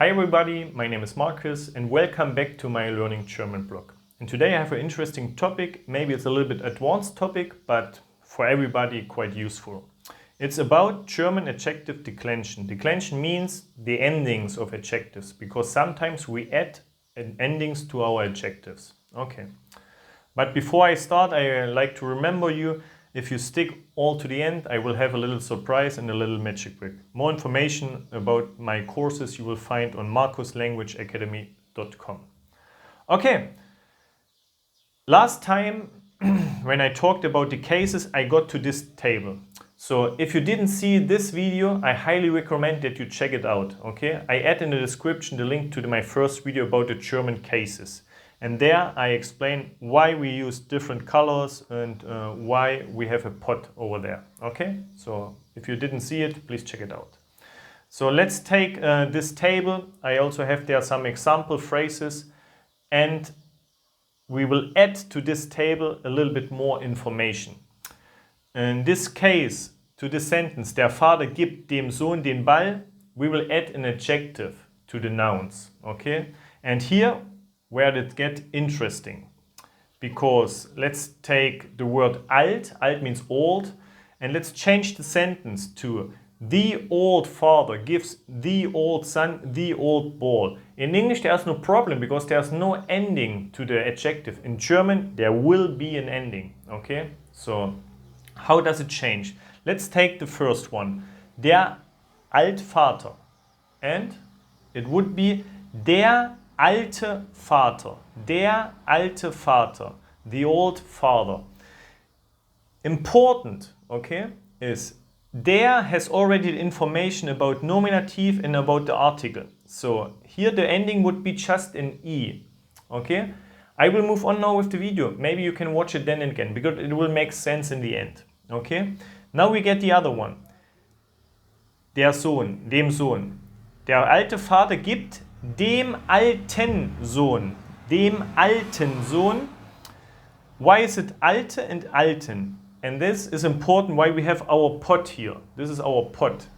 Hi everybody, my name is Marcus and welcome back to my Learning German blog. And today I have an interesting topic, maybe it's a little bit advanced topic, but for everybody quite useful. It's about German adjective declension. Declension means the endings of adjectives, because sometimes we add endings to our adjectives. Okay. But before I start, I like to remember you, if you stick all to the end, I will have a little surprise and a little magic trick. More information about my courses you will find on marcuslanguageacademy.com. Okay, last time when I talked about the cases, I got to this table. So if you didn't see this video, I highly recommend that you check it out. Okay, I add in the description the link to my first video about the German cases. And there I explain why we use different colors and why we have a pot over there. Okay, so if you didn't see it, please check it out. So let's take this table. I also have there some example phrases and we will add to this table a little bit more information. In this case, to the sentence, der Vater gibt dem Sohn den Ball, we will add an adjective to the nouns. Okay, and here where it get interesting, because let's take the word alt means old, and let's change the sentence to the old father gives the old son the old ball. In English there's no problem because there's no ending to the adjective. In German there will be an ending. Okay, so how does it change? Let's take the first one, der Altvater, and it would be der alte Vater, der alte Vater, the old father. Important, okay, is der has already the information about nominative and about the article. So here the ending would be just an E, okay. I will move on now with the video. Maybe you can watch it then and again, because it will make sense in the end, okay. Now we get the other one. Der Sohn, dem Sohn. Der alte Vater gibt dem alten Sohn. Dem alten Sohn. Why is it alte and alten? And this is important why we have our pot here. This is our pot.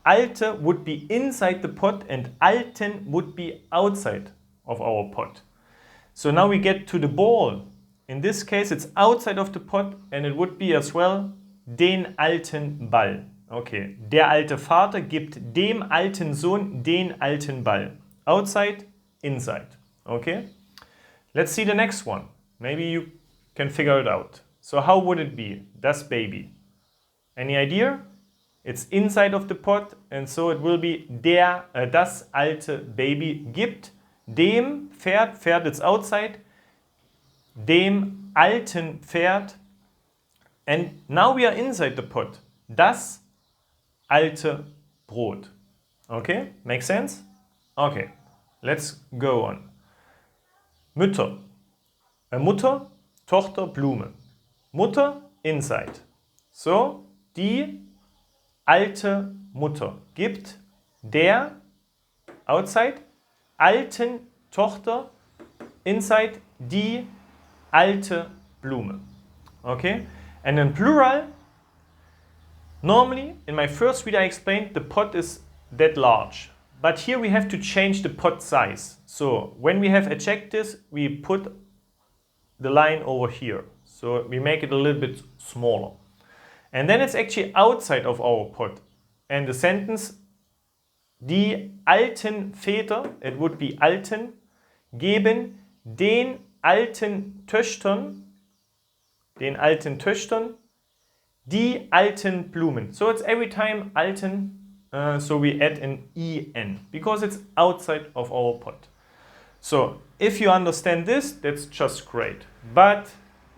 Alte would be inside the pot and alten would be outside of our pot. So now we get to the ball. In this case it's outside of the pot and it would be as well den alten Ball. Okay, der alte Vater gibt dem alten Sohn den alten Ball. Outside, inside. Okay? Let's see the next one. Maybe you can figure it out. So how would it be? Das Baby. Any idea? It's inside of the pot and so it will be das alte Baby gibt dem Pferd, Pferd is outside, dem alten Pferd, and now we are inside the pot. Das alte Brot. Okay? Make sense? Okay, let's go on. Mütter. Mutter, Tochter, Blume. Mutter, inside. So, die alte Mutter gibt der, outside, alten Tochter, inside, die alte Blume. Okay? And in plural, normally, in my first video I explained the pot is that large. But here we have to change the pot size. So when we have adjectives, we put the line over here. So we make it a little bit smaller. And then it's actually outside of our pot. And the sentence, die alten Väter, it would be alten, geben den alten Töchtern, die alten Blumen. So it's every time alten. So we add an en because it's outside of our pot. So if you understand this, that's just great. But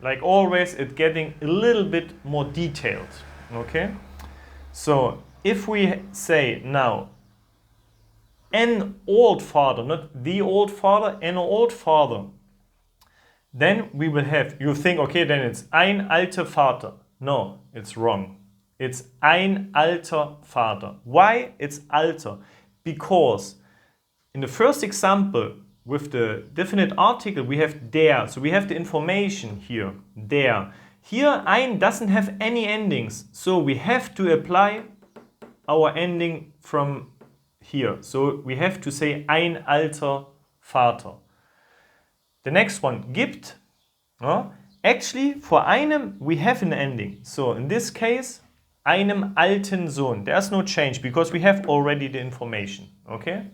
like always, it's getting a little bit more detailed. Okay? So if we say now an old father, not the old father, an old father, then we will have, you think, okay, then it's ein alter Vater. No, it's wrong. It's ein alter Vater. Why it's alter? Because in the first example with the definite article we have der. So we have the information here, der. Here ein doesn't have any endings. So we have to apply our ending from here. So we have to say ein alter Vater. The next one, gibt. Actually, for einem, we have an ending. So in this case, einem alten Sohn. There's no change because we have already the information. Okay?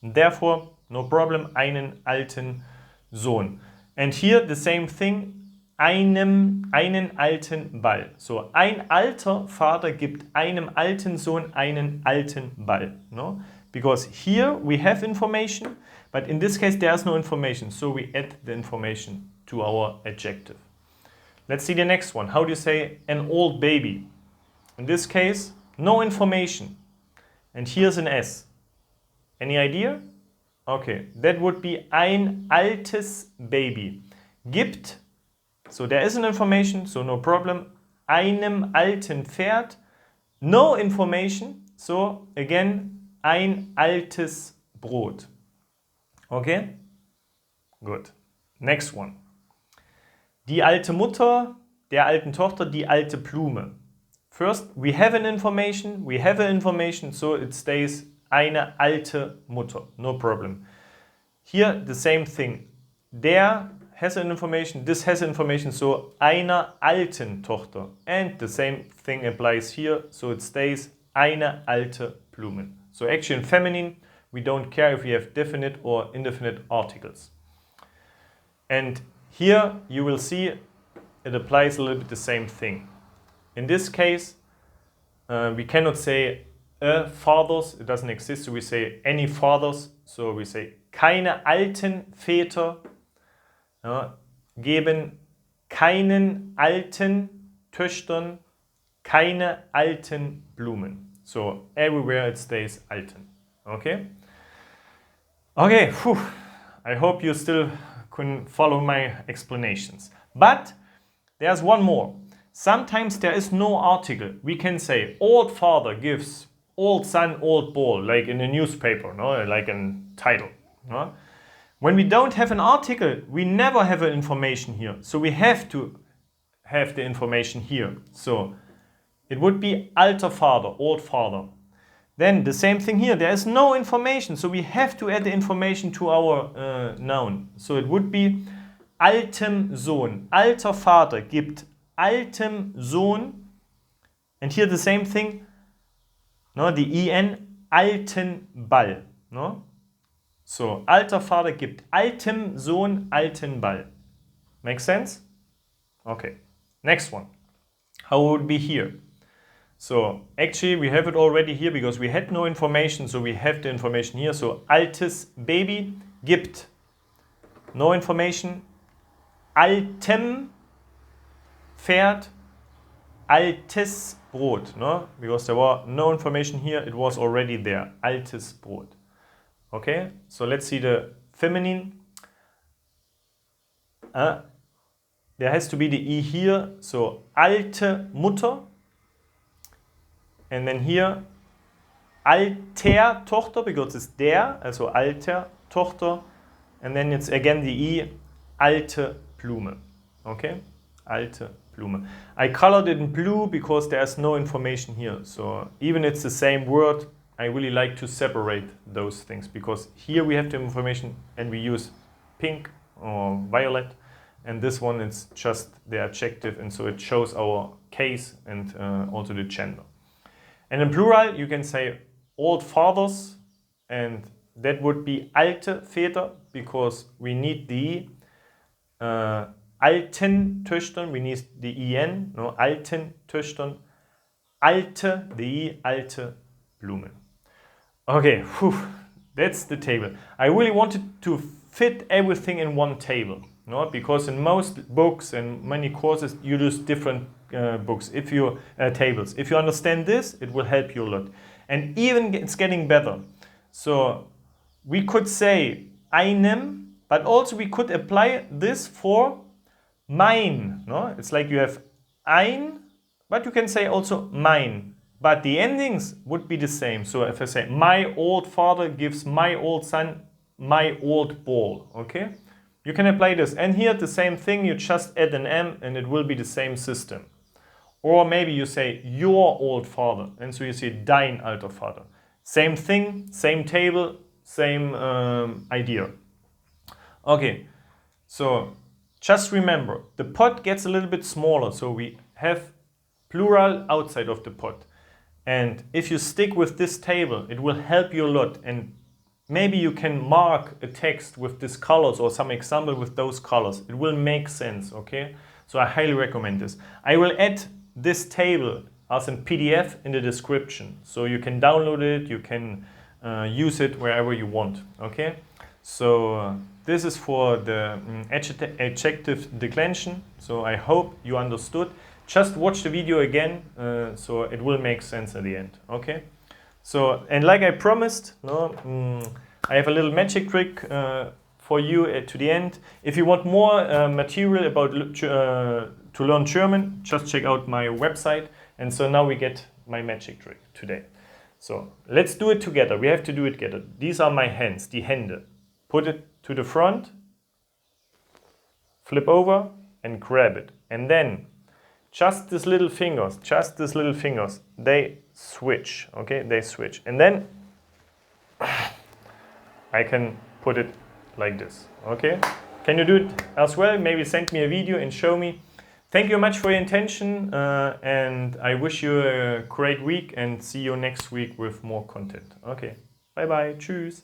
Therefore, no problem, einen alten Sohn. And here, the same thing, einen alten Ball. So, ein alter Vater gibt einem alten Sohn einen alten Ball. No? Because here we have information, but in this case there's no information. So we add the information to our adjective. Let's see the next one. How do you say an old baby? In this case, no information. And here's an S. Any idea? Okay, that would be ein altes Baby. Gibt, so there is an information, so no problem. Einem alten Pferd, no information, so again, ein altes Brot. Okay? Good. Next one. Die alte Mutter der alten Tochter, die alte Blume. First, we have an information, so it stays eine alte Mutter, no problem. Here, the same thing. Der has an information, this has information, so einer alten Tochter. And the same thing applies here, so it stays eine alte Blume. So actually in feminine, we don't care if we have definite or indefinite articles. And here you will see it applies a little bit the same thing. In this case, we cannot say fathers, it doesn't exist, so we say any fathers, so we say keine alten Väter geben keinen alten Töchtern keine alten Blumen. So everywhere it stays alten. Okay? Okay, whew. I hope you still can follow my explanations. But there's one more. Sometimes there is no article. We can say old father gives old son, old ball, like in a newspaper, no? Like a title. No? When we don't have an article, we never have an information here. So we have to have the information here. So it would be alter Vater, old father. Then the same thing here, there is no information, so we have to add the information to our noun. So it would be altem Sohn. Alter Vater gibt altem Sohn. And here the same thing, no, the en, alten Ball. No? So, alter Vater gibt altem Sohn alten Ball. Make sense? Okay. Next one. How would it be here? So, actually we have it already here because we had no information, so we have the information here. So, altes Baby gibt no information. Altem Pferd altes Brot. No? Because there was no information here, it was already there. Altes Brot. Okay, so let's see the feminine. There has to be the E here, so alte Mutter. And then here, alter Tochter, because it's der, also alter Tochter. And then it's again the E, alte Blume. Okay, alte Blume. I colored it in blue because there's no information here. So even it's the same word, I really like to separate those things because here we have the information and we use pink or violet, and this one is just the adjective, and so it shows our case and also the gender. And in plural you can say old fathers, and that would be alte Väter because we need the alten Töchtern, we need the en, no, alten Töchtern, alte, the alte Blumen. Okay, whew, that's the table. I really wanted to fit everything in one table, no? Because in most books and many courses you use different books, tables. If you understand this, it will help you a lot. And even it's getting better. So we could say einem, but also we could apply this for mein. No? It's like you have ein, but you can say also mein. But the endings would be the same. So if I say, my old father gives my old son my old ball, okay? You can apply this. And here the same thing, you just add an M and it will be the same system. Or maybe you say, your old father. And so you say, dein alter Vater. Same thing, same table, same idea. Okay, so just remember, the pot gets a little bit smaller, so we have plural outside of the pot. And if you stick with this table, it will help you a lot. And maybe you can mark a text with these colors or some example with those colors. It will make sense, okay? So I highly recommend this. I will add this table as a PDF in the description. So you can download it, you can use it wherever you want, okay? So this is for the adjective declension. So I hope you understood. Just watch the video again, so it will make sense at the end, okay? So, and like I promised, I have a little magic trick for you to the end. If you want more material about to learn German, just check out my website. And so now we get my magic trick today. So let's do it together. We have to do it together. These are my hands, die Hände. Put it to the front, flip over and grab it. And then just these little fingers, they switch, okay? They switch. And then I can put it like this, okay? Can you do it as well? Maybe send me a video and show me. Thank you much for your attention, and I wish you a great week and see you next week with more content. Okay, bye-bye, tschüss.